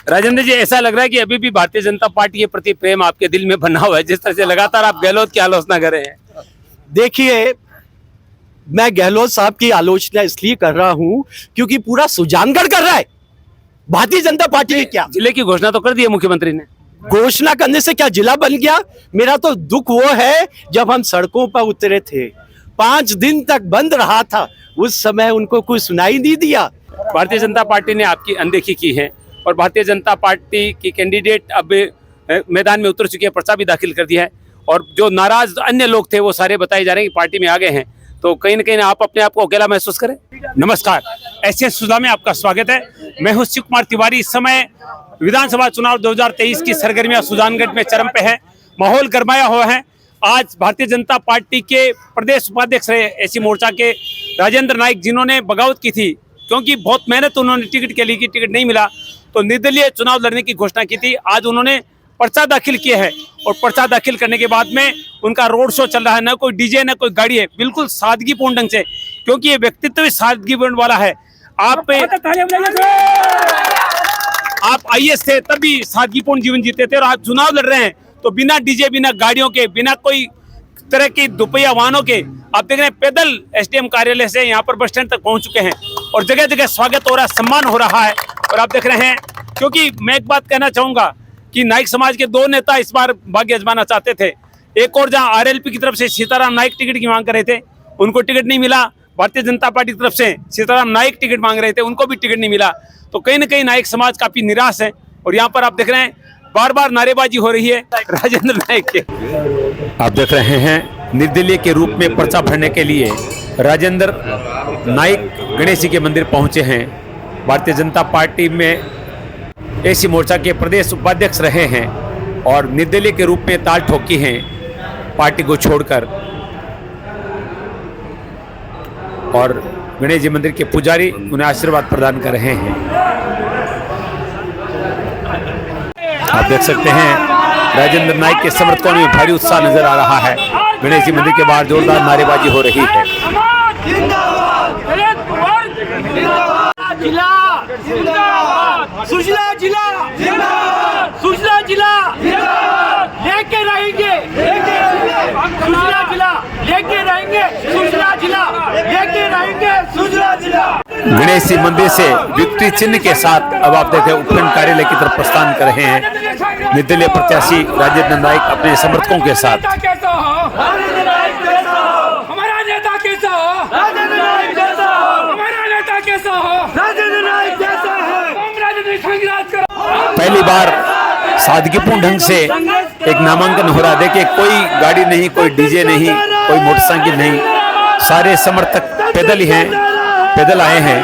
राजेंद्र जी, ऐसा लग रहा है कि अभी भी भारतीय जनता पार्टी के प्रति प्रेम आपके दिल में बना हुआ है, जिस तरह से लगातार आप गहलोत की आलोचना कर रहे हैं। देखिए, मैं गहलोत साहब की आलोचना इसलिए कर रहा हूं क्योंकि पूरा सुजानगढ़ कर रहा है। भारतीय जनता पार्टी ने क्या जिले की घोषणा तो कर दी है मुख्यमंत्री ने। घोषणा करने से क्या जिला बन गया? मेरा तो दुख वो है जब हम सड़कों पर उतरे थे, 5 दिन तक बंद रहा था, उस समय उनको कुछ सुनाई नहीं दिया। भारतीय जनता पार्टी ने आपकी अनदेखी की है और भारतीय जनता पार्टी की कैंडिडेट अब मैदान में उतर चुके हैं, पर्चा भी दाखिल कर दिया है और जो नाराज अन्य लोग थे वो सारे बताए जा रहे हैं कि पार्टी में आ गए हैं। तो कहीं ना कहीं आप अपने आप को अकेला महसूस करें। नमस्कार, एसएस सुधा में आपका स्वागत है। मैं हूं शिव कुमार तिवारी। इस समय विधानसभा चुनाव 2023 की सरगर्मियां सुजानगढ़ में चरम पे है, माहौल गरमाया हुआ है। आज भारतीय जनता पार्टी के प्रदेश उपाध्यक्ष रहे एसी मोर्चा के राजेंद्र नाइक, जिन्होंने बगावत की थी क्योंकि बहुत मेहनत उन्होंने टिकट के लिए की, टिकट नहीं मिला तो निर्दलीय चुनाव लड़ने की घोषणा की थी। आज उन्होंने पर्चा दाखिल किया है और पर्चा दाखिल करने के बाद में उनका रोड शो चल रहा है। न कोई डीजे न कोई गाड़ी है, बिल्कुल सादगीपूर्ण ढंग से, क्योंकि ये व्यक्तित्व भी सादगीपूर्ण वाला है। आप आईएएस थे तब भी सादगीपूर्ण जीवन जीते थे और आज चुनाव लड़ रहे हैं तो बिना डीजे, बिना गाड़ियों के, बिना कोई तरह की दुपहिया वाहनों के आप देख रहे हैं पैदल एसडीएम कार्यालय से यहाँ पर बस स्टैंड तक पहुंच चुके हैं और जगह जगह स्वागत हो रहा है, सम्मान हो रहा है। और आप देख रहे हैं, क्योंकि मैं एक बात कहना चाहूंगा कि नाइक समाज के 2 नेता इस बार भाग्य आजमाना चाहते थे। एक और जहां आरएलपी की तरफ से सीताराम नाइक टिकट की मांग कर रहे थे, उनको टिकट नहीं मिला। भारतीय जनता पार्टी की तरफ से सीताराम नाइक टिकट मांग रहे थे, उनको भी टिकट नहीं मिला। तो कहीं ना कहीं नाइक समाज काफी निराश है और यहाँ पर आप देख रहे हैं बार बार नारेबाजी हो रही है राजेंद्र नाइक के। आप देख रहे हैं निर्दलीय के रूप में पर्चा भरने के लिए राजेंद्र नाइक गणेश जी के मंदिर पहुंचे हैं। भारतीय जनता पार्टी में एसी मोर्चा के प्रदेश उपाध्यक्ष रहे हैं और निर्दलीय के रूप में ताल ठोकी हैं पार्टी को छोड़कर। और गणेश जी मंदिर के पुजारी उन्हें आशीर्वाद प्रदान कर रहे हैं। आप देख सकते हैं राजेंद्र नाइक के समर्थकों में भारी उत्साह नजर आ रहा है। गणेश जी मंदिर के बाहर जोरदार नारेबाजी हो रही है। सुजला जिला सुजला जिला लेके रहेंगे, सुजला जिला लेके रहेंगे, सुजला जिला लेके रहेंगे, सुजला जिला। गणेश जी मंदिर से विक्ट्री चिन्ह के साथ अब आप देखें उपखंड कार्यालय की तरफ प्रस्थान कर रहे हैं निर्दलीय प्रत्याशी राजेंद्र नाइक अपने समर्थकों के साथ। हमारा नेता कैसा हो, हमारा नेता कैसा हो, राजेंद्र नाइक जैसा है। हम राजनीतिक संघर्ष करो। पहली बार सादगीपूर्ण ढंग से एक नामांकन हो रहा। देखिए, कोई गाड़ी नहीं, कोई डीजे नहीं, कोई मोटरसाइकिल नहीं, सारे समर्थक पैदल ही हैं, पैदल आए हैं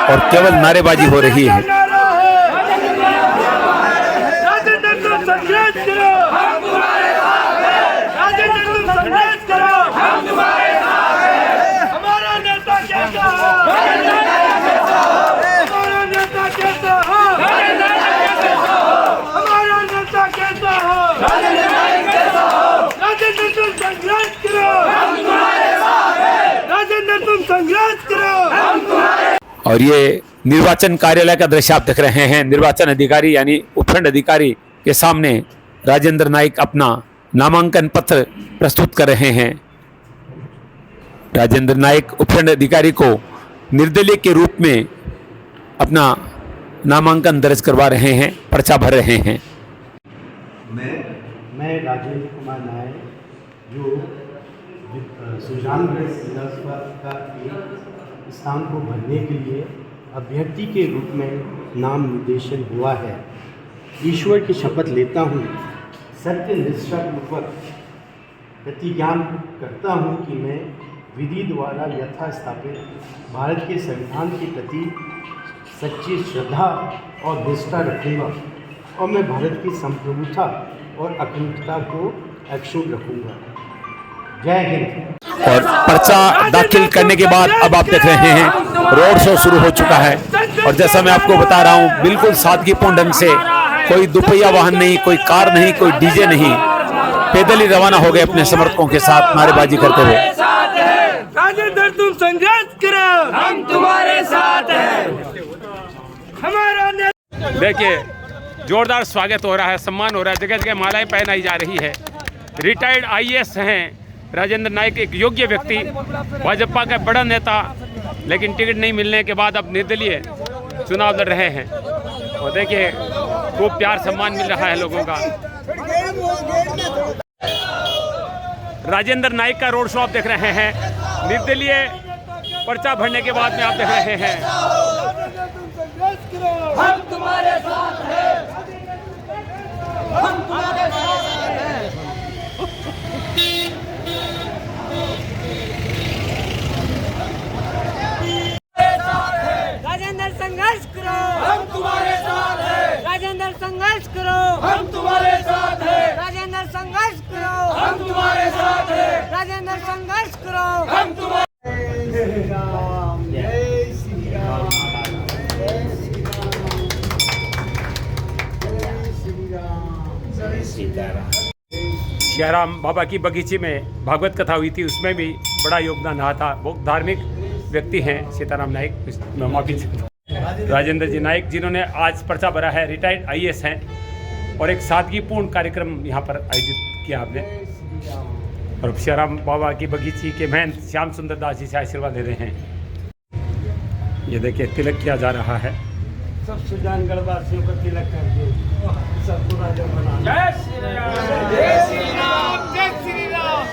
और केवल नारेबाजी हो रही है। राजेंद्र तुम संघर्ष करो, हम तुम्हारे साथ हैं। राजेंद्र तुम संघर्ष करो, हम तुम्हारे साथ हैं। हमारा नेता कैसा हो, हमारा नेता कैसा हो, हमारा नेता कैसा हो, राजेंद्र तुम संघर्ष करो, हम तुम्हारे साथ हैं। राजेंद्र तुम संघर्ष करो, हम तुम्हारे। और ये निर्वाचन कार्यालय का दृश्य आप देख रहे हैं। निर्वाचन अधिकारी यानी उपखंड अधिकारी के सामने राजेंद्र नाइक अपना नामांकन पत्र प्रस्तुत कर रहे हैं। राजेंद्र नाइक उपखंड अधिकारी को निर्दलीय के रूप में अपना नामांकन दर्ज करवा रहे हैं, पर्चा भर रहे हैं। मैं राजेंद्र कुमार नायक, जो सुजानगढ़ विधानसभा का एक स्थान को भरने के लिए अभ्यर्थी के रूप में नाम निर्देशन हुआ है, ईश्वर की शपथ लेता हूँ, सत्य निष्ठापूर्वक प्रतिज्ञान करता हूँ कि मैं विधि द्वारा यथा स्थापित भारत के संविधान के प्रति सच्ची श्रद्धा और निष्ठा रखूँगा और मैं भारत की संप्रभुता और अखंडता को अक्षुण्ण रखूँगा। जय हिंद। और पर्चा दाखिल करने के बाद अब आप देख रहे हैं रोड शो शुरू हो चुका है और जैसा मैं आपको बता रहा हूं, बिल्कुल सादगीपूर्ण ढंग से, कोई दुपहिया वाहन नहीं, कोई कार नहीं, कोई डीजे नहीं, पैदल ही रवाना हो गए अपने समर्थकों के साथ नारेबाजी करते हुए। राजेंद्र तुम संघर्ष करो, हम तुम्हारे साथ हैं। हमारा देखिए, जोरदार स्वागत हो रहा है, सम्मान हो रहा है, जगह जगह मालाएं पहनाई जा रही है। रिटायर्ड आईएएस हैं राजेंद्र नाइक, एक योग्य व्यक्ति, भाजपा का बड़ा नेता, लेकिन टिकट नहीं मिलने के बाद अब निर्दलीय चुनाव लड़ रहे हैं। और देखिए खूब प्यार सम्मान मिल रहा है लोगों का। राजेंद्र नाइक का रोड शो आप देख रहे हैं, निर्दलीय पर्चा भरने के बाद में आप देख रहे हैं। हम तुम्हारे साथ हैं, हम तुम्हारे साथ हैं। राजेंद्र संघर्ष करो, हम तुम्हारे साथ हैं, राजेंद्र संघर्ष करो, हम तुम्हारे साथ हैं, राजेंद्र संघर्ष करो, हम तुम्हारे साथ हैं, राजेंद्र संघर्ष करो। हम तुम्हारे सियाराम बाबा की बगीचे में भागवत कथा हुई थी, उसमें भी बड़ा योगदान रहा था। बहुत धार्मिक व्यक्ति हैं सीताराम नाइक, माफी राजेंद्र जी नाइक, जिन्होंने आज पर्चा भरा है, रिटायर्ड आईएएस हैं। और एक सादगीपूर्ण कार्यक्रम यहाँ पर आयोजित किया आपने। और सियाराम बाबा की बगीचे के महंत श्याम सुंदर दास जी से आशीर्वाद ले रहे हैं। ये देखिए तिलक किया जा रहा है। सब सुजानगढ़ वासियों को तिलक कर दो, सबको राजा बना। जय श्री राम, जय श्री राम, जय श्री राम,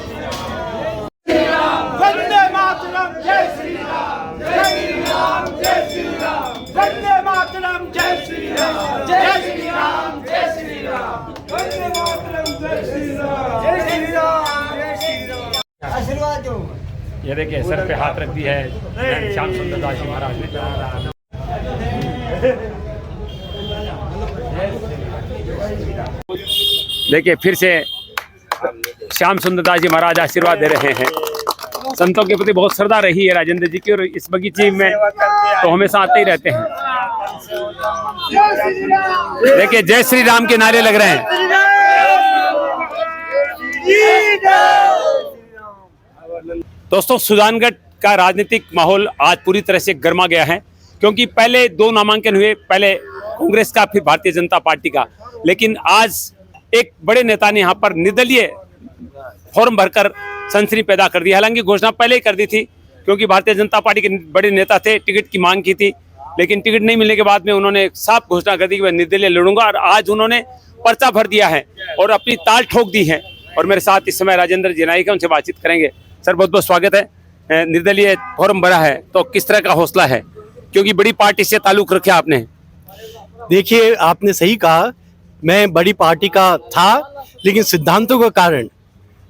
श्री राम, वंदे मातरम, जय श्री राम, जय श्री राम, जय श्री राम, वंदे मातरम, जय श्री राम, जय श्री राम, जय श्री राम, वंदे मातरम, जय श्री राम, जय श्री राम, जय श्री राम। आशीर्वाद दो। ये देखिए सर पे हाथ रख दिया है श्याम सुंदर दास जी महाराज ने। देखिए फिर से श्याम सुंदर दास जी महाराज आशीर्वाद दे रहे हैं। संतों के प्रति बहुत श्रद्धा रही है राजेंद्र जी की, और इस बगीचे में तो हमेशा आते ही रहते हैं। देखिए जय श्री राम के नारे लग रहे हैं। दोस्तों सुजानगढ़ का राजनीतिक माहौल आज पूरी तरह से गर्मा गया है, क्योंकि पहले 2 नामांकन हुए, पहले कांग्रेस का फिर भारतीय जनता पार्टी का, लेकिन आज एक बड़े नेता ने यहाँ पर निर्दलीय फॉर्म भरकर सनसनी पैदा कर दी। हालांकि घोषणा पहले ही कर दी थी, क्योंकि भारतीय जनता पार्टी के बड़े नेता थे, टिकट की मांग की थी, लेकिन टिकट नहीं मिलने के बाद में उन्होंने साफ घोषणा कर दी कि मैं निर्दलीय लड़ूंगा। और आज उन्होंने पर्चा भर दिया है और अपनी ताल ठोक दी है। और मेरे साथ इस समय राजेंद्र जी नाइक, उनसे बातचीत करेंगे। सर बहुत बहुत स्वागत है। निर्दलीय फॉर्म भरा है तो किस तरह का हौसला है, क्योंकि बड़ी पार्टी से ताल्लुक रखे आपने? देखिए आपने सही कहा, मैं बड़ी पार्टी का था, लेकिन सिद्धांतों के कारण,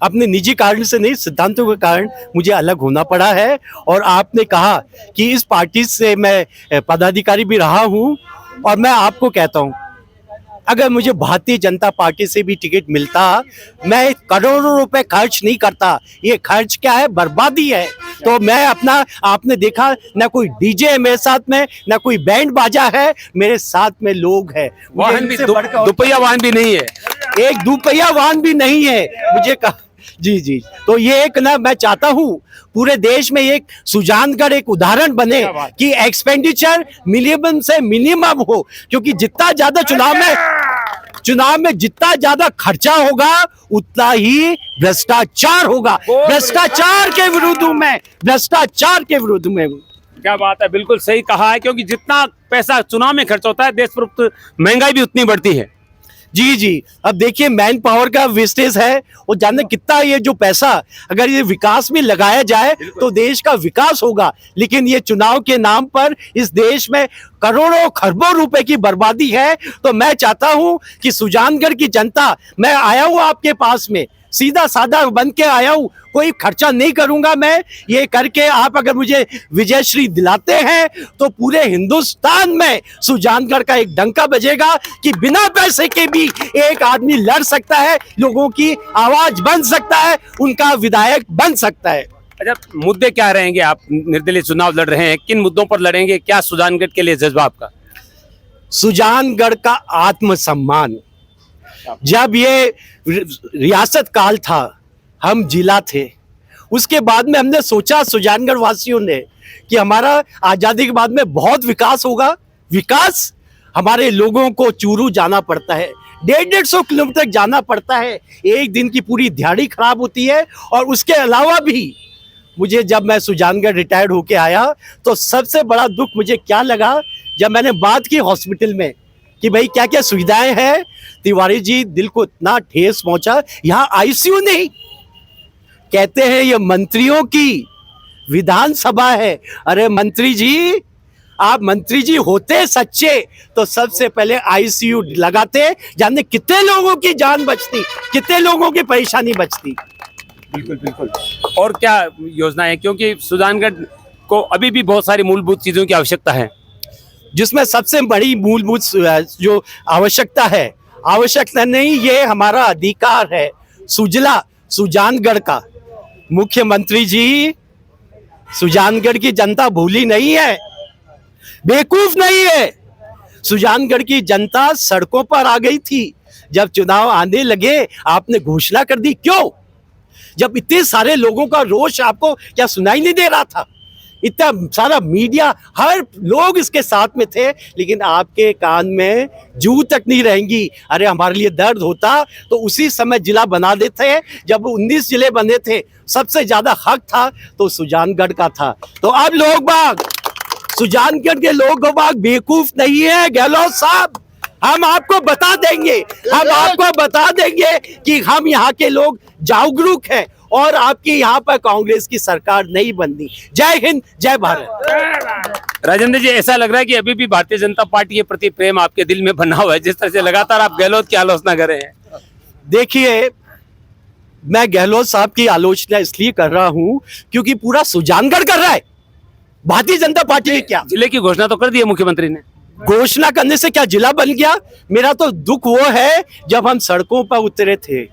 अपने निजी कारण से नहीं, सिद्धांतों के कारण मुझे अलग होना पड़ा है। और आपने कहा कि इस पार्टी से मैं पदाधिकारी भी रहा हूं, और मैं आपको कहता हूं, अगर मुझे भारतीय जनता पार्टी से भी टिकट मिलता, मैं करोड़ों रुपए खर्च नहीं करता। ये खर्च क्या है? बर्बादी है। तो मैं अपना, आपने देखा ना कोई डीजे है मेरे साथ में, ना कोई बैंड बाजा है, मेरे साथ में लोग हैं। वाहन भी दोपहिया वाहन भी नहीं है, एक दोपहिया वाहन भी नहीं है मुझे कहा। जी जी, तो ये एक ना, मैं चाहता हूँ पूरे देश में एक सुजानगढ़ एक उदाहरण बने कि एक्सपेंडिचर मिनिमम से मिनिमम हो, क्योंकि जितना ज्यादा चुनाव में जितना ज्यादा खर्चा होगा उतना ही भ्रष्टाचार होगा। भ्रष्टाचार के विरुद्ध में क्या बात है, बिल्कुल सही कहा है, क्योंकि जितना पैसा चुनाव में खर्च होता है, देश पर महंगाई भी उतनी बढ़ती है। जी जी, अब देखिए मैन पावर का वेस्टेज है, और जानते कितना ये जो पैसा अगर ये विकास में लगाया जाए तो देश का विकास होगा, लेकिन ये चुनाव के नाम पर इस देश में करोड़ों खरबों रुपए की बर्बादी है। तो मैं चाहता हूं कि सुजानगढ़ की जनता, मैं आया हूं आपके पास में, सीधा साधा बन के आया हूं, कोई खर्चा नहीं करूंगा मैं। ये करके आप अगर मुझे विजयश्री दिलाते हैं तो पूरे हिंदुस्तान में सुजानगढ़ का एक डंका बजेगा कि बिना पैसे के भी एक आदमी लड़ सकता है, लोगों की आवाज बन सकता है, उनका विधायक बन सकता है। अच्छा, मुद्दे क्या रहेंगे? आप निर्दलीय चुनाव लड़ रहे हैं, किन मुद्दों पर लड़ेंगे? क्या सुजानगढ़ के लिए जज्बा आपका? सुजानगढ़ का आत्मसम्मान। जब ये रियासत काल था, हम जिला थे, उसके बाद में हमने सोचा सुजानगढ़ वासियों ने कि हमारा आजादी के बाद में बहुत विकास होगा। विकास हमारे लोगों को चूरू जाना पड़ता है, 150 किलोमीटर जाना पड़ता है, एक दिन की पूरी दिहाड़ी खराब होती है। और उसके अलावा भी मुझे जब मैं सुजानगढ़ रिटायर्ड होके आया तो सबसे बड़ा दुख मुझे क्या लगा, जब मैंने बात की हॉस्पिटल में कि भाई क्या क्या सुविधाएं हैं, तिवारी जी दिल को इतना ठेस पहुंचा, यहाँ आईसीयू नहीं, कहते हैं ये मंत्रियों की विधानसभा है। अरे मंत्री जी, आप मंत्री जी होते सच्चे तो सबसे पहले आईसीयू लगाते, जाने कितने लोगों की जान बचती, कितने लोगों की परेशानी बचती। बिल्कुल बिल्कुल। और क्या योजना है, क्योंकि सुजानगढ़ को अभी भी बहुत सारी मूलभूत चीजों की आवश्यकता है, जिसमें सबसे बड़ी मूलभूत जो आवश्यकता है, आवश्यकता नहीं, ये हमारा अधिकार है, सुजला सुजानगढ़ का। मुख्यमंत्री जी, सुजानगढ़ की जनता भूली नहीं है, बेवकूफ नहीं है। सुजानगढ़ की जनता सड़कों पर आ गई थी जब चुनाव आने लगे, आपने घोषणा कर दी। क्यों? जब इतने सारे लोगों का रोष आपको क्या सुनाई नहीं दे रहा था? इतना सारा मीडिया, हर लोग इसके साथ में थे, लेकिन आपके कान में जू तक नहीं रहेंगी। अरे हमारे लिए दर्द होता तो उसी समय जिला बना देते हैं, जब 19 जिले बने थे, सबसे ज्यादा हक था तो सुजानगढ़ का था। तो अब लोग बाग, सुजानगढ़ के लोग बाग बेवकूफ नहीं है गहलोत साहब, हम आपको बता देंगे, हम आपको बता देंगे कि हम यहाँ के लोग जागरूक हैं और आपकी यहाँ पर कांग्रेस की सरकार नहीं बननी। जय हिंद, जय भारत। राजेंद्र जी, ऐसा लग रहा है कि अभी भी भारतीय जनता पार्टी के प्रति प्रेम आपके दिल में बना हुआ है, जिस तरह से लगातार आप गहलोत की आलोचना कर रहे हैं। देखिए, मैं गहलोत साहब की आलोचना इसलिए कर रहा हूं क्योंकि पूरा सुजानगढ़ कर रहा है, भारतीय जनता पार्टी ने क्या जिले की घोषणा तो कर दी है मुख्यमंत्री ने। घोषणा करने से क्या जिला बन गया? मेरा तो दुख वो है जब हम सड़कों पर उतरे थे,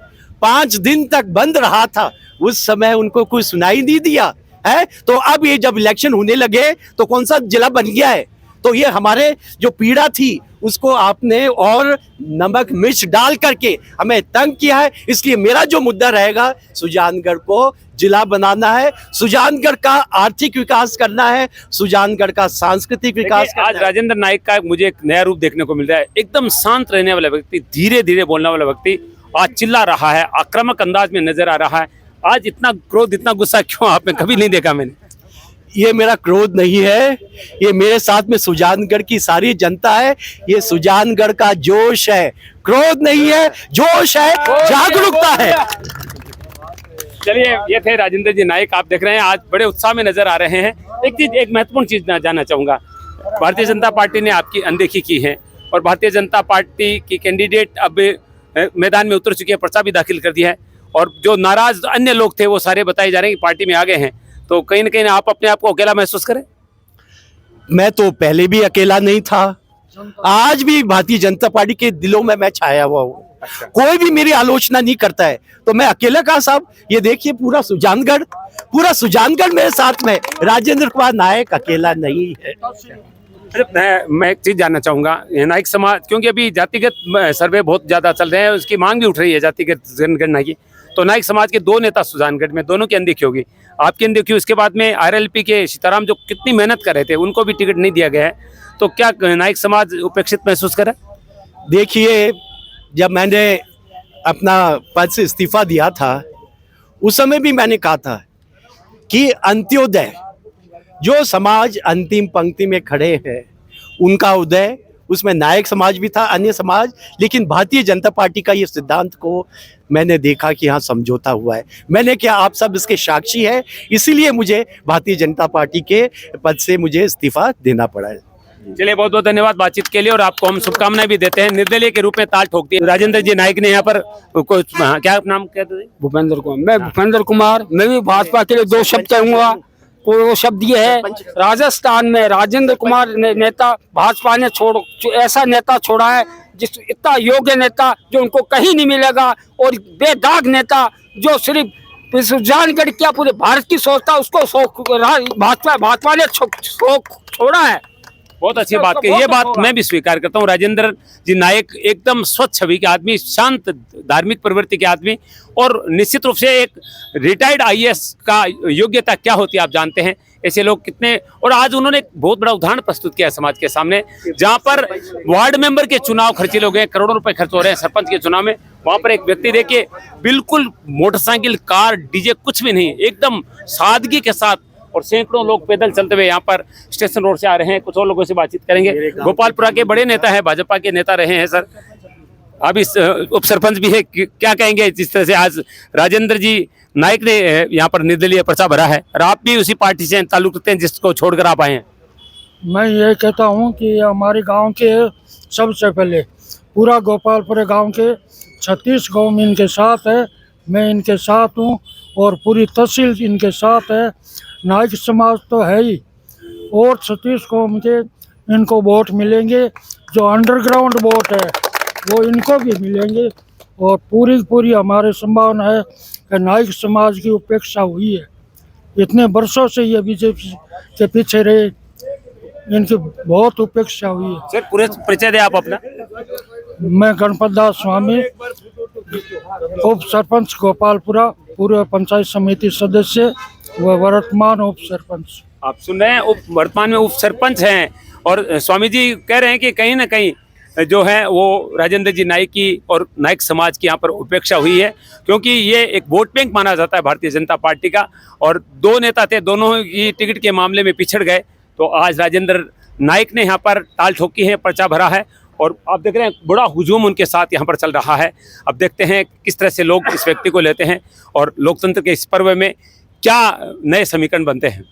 5 दिन तक बंद रहा था, उस समय उनको कुछ सुनाई नहीं दिया है। तो अब ये जब इलेक्शन होने लगे तो कौन सा जिला बन गया है? तो ये हमारे जो पीड़ा थी उसको आपने और नमक मिर्च डाल करके हमें तंग किया है। इसलिए मेरा जो मुद्दा रहेगा, सुजानगढ़ को जिला बनाना है, सुजानगढ़ का आर्थिक विकास करना है, सुजानगढ़ का सांस्कृतिक विकास करना आज राजेंद्र नाइक का मुझे एक नया रूप देखने को मिल रहा है। एकदम शांत रहने वाला व्यक्ति, धीरे धीरे बोलने वाला व्यक्ति आज चिल्ला रहा है, आक्रामक अंदाज में नजर आ रहा है। आज इतना क्रोध, इतना गुस्सा क्यों? आप में कभी नहीं देखा मैंने। ये मेरा क्रोध नहीं है, ये मेरे साथ में सुजानगढ़ की सारी जनता है, ये सुजानगढ़ का जोश है, क्रोध नहीं है, जोश है, जागरूकता है। चलिए, ये थे राजेंद्र जी नाइक, आप देख रहे हैं आज बड़े उत्साह में नजर आ रहे हैं। एक महत्वपूर्ण चीज जानना चाहूंगा, भारतीय जनता पार्टी ने आपकी अनदेखी की है और भारतीय जनता पार्टी की कैंडिडेट अब मैदान में उतर चुकी है, पर्चा भी दाखिल कर दिया है और जो नाराज अन्य लोग थे वो सारे बताए जा रहे हैं कि पार्टी में आ गए हैं। तो कहीं ना कहीं आप अपने आप को अकेला महसूस करें? मैं तो पहले भी अकेला नहीं था, आज भी भारतीय जनता पार्टी के दिलों में मैं छाया हुआ हूँ। कोई भी मेरी आलोचना नहीं करता है तो मैं अकेला कहाँ साहब? ये देखिए, पूरा सुजानगढ़ मेरे साथ में, राजेंद्र कुमार नायक अकेला नहीं है। मैं एक चीज जानना चाहूंगा, नाइक समाज, क्योंकि अभी जातिगत सर्वे बहुत ज्यादा चल रहे हैं, उसकी मांग भी उठ रही है जातिगत जनगणना की, तो नाइक समाज के 2 नेता सुजानगढ़ में, दोनों की अनदेखी होगी, आपकी अनदेखी, उसके बाद में आरएलपी के सीताराम जो कितनी मेहनत कर रहे थे उनको भी टिकट नहीं दिया गया है, तो क्या नाइक समाज उपेक्षित महसूस करे? देखिए, जब मैंने अपना पद से इस्तीफा दिया था उस समय भी मैंने कहा था कि अंत्योदय, जो समाज अंतिम पंक्ति में खड़े हैं उनका उदय, उसमें नायक समाज भी था, अन्य समाज, लेकिन भारतीय जनता पार्टी का ये सिद्धांत को मैंने देखा कि यहाँ समझौता हुआ है। मैंने क्या, आप सब इसके साक्षी है, इसीलिए मुझे भारतीय जनता पार्टी के पद से मुझे इस्तीफा देना पड़ा है। चलिए, बहुत बहुत धन्यवाद बातचीत के लिए और आपको हम शुभकामनाएं भी देते हैं। निर्दलीय के रूप में ताल ठोकती है राजेंद्र जी नाइक ने यहाँ पर क्या नाम कहते थे? भूपेंद्र कुमार। मैं भूपेंद्र कुमार, मैं भी भाजपा के लिए 2 शब्द कहूँगा। वो शब्द ये है, राजस्थान में राजेंद्र कुमार नेता भाजपा ने ऐसा नेता छोड़ा है जिस इतना योग्य नेता जो उनको कहीं नहीं मिलेगा, और बेदाग नेता जो सिर्फ सुजानगढ़ क्या पूरे भारत की सोचता, उसको भाजपा ने छोड़ा है। बहुत अच्छी बात कही, ये बात मैं भी स्वीकार करता हूँ। राजेंद्र जी नाइक एकदम स्वच्छ छवि के आदमी, शांत धार्मिक प्रवृत्ति के आदमी, और निश्चित रूप से एक रिटायर्ड आईएएस का योग्यता क्या होती है आप जानते हैं ऐसे लोग कितने। और आज उन्होंने एक बहुत बड़ा उदाहरण प्रस्तुत किया समाज के सामने, जहां पर वार्ड मेंबर के चुनाव खर्चे हो गए, करोड़ों रुपए खर्च हो रहे हैं सरपंच के चुनाव में। वहां पर एक व्यक्ति देखिए बिल्कुल मोटरसाइकिल, कार, डीजे कुछ भी नहीं, एकदम सादगी के साथ, और सैकड़ों लोग पैदल चलते हुए यहाँ पर स्टेशन रोड से आ रहे हैं। कुछ और लोगों से बातचीत करेंगे। गोपालपुरा के बड़े नेता हैं, भाजपा के नेता रहे हैं सर, अब इस उप सरपंच भी है, क्या कहेंगे जिस तरह से आज राजेंद्र जी नाइक ने यहाँ पर निर्दलीय पर्चा भरा है, और आप भी उसी पार्टी से ताल्लुक रखते हैं जिसको छोड़कर आप आए हैं? मैं ये कहता हूँ कि हमारे गांव के सबसे पहले पूरा गोपालपुर गांव के 36 गांव में इनके साथ है, मैं इनके साथ हूँ, और पूरी तहसील इनके साथ है। नाइक समाज तो है ही, और 36 कौम के इनको वोट मिलेंगे। जो अंडरग्राउंड वोट है वो इनको भी मिलेंगे, और पूरी हमारे संभावना है कि नाइक समाज की उपेक्षा हुई है। इतने वर्षों से ये बीजेपी के पीछे रहे, इनकी बहुत उपेक्षा हुई है। सर पूरे परिचय दे आप अपना। मैं गणपत दास स्वामी, उप सरपंच गोपालपुरा, पूर्व पंचायत समिति सदस्य व वर्तमान उप सरपंच। आप सुन रहे हैं, वर्तमान में उप सरपंच हैं, और स्वामी जी कह रहे हैं कि कहीं ना कहीं जो है वो राजेंद्र जी नाइक की और नाइक समाज की यहाँ पर उपेक्षा हुई है, क्योंकि ये एक वोट बैंक माना जाता है भारतीय जनता पार्टी का, और दो नेता थे, दोनों ही टिकट के मामले में पिछड़ गए। तो आज राजेंद्र नाइक ने यहाँ पर ताल ठोकी है, पर्चा भरा है, और आप देख रहे हैं बड़ा हुजूम उनके साथ यहाँ पर चल रहा है। अब देखते हैं किस तरह से लोग इस व्यक्ति को लेते हैं, और लोकतंत्र के इस पर्व में क्या नए समीकरण बनते हैं।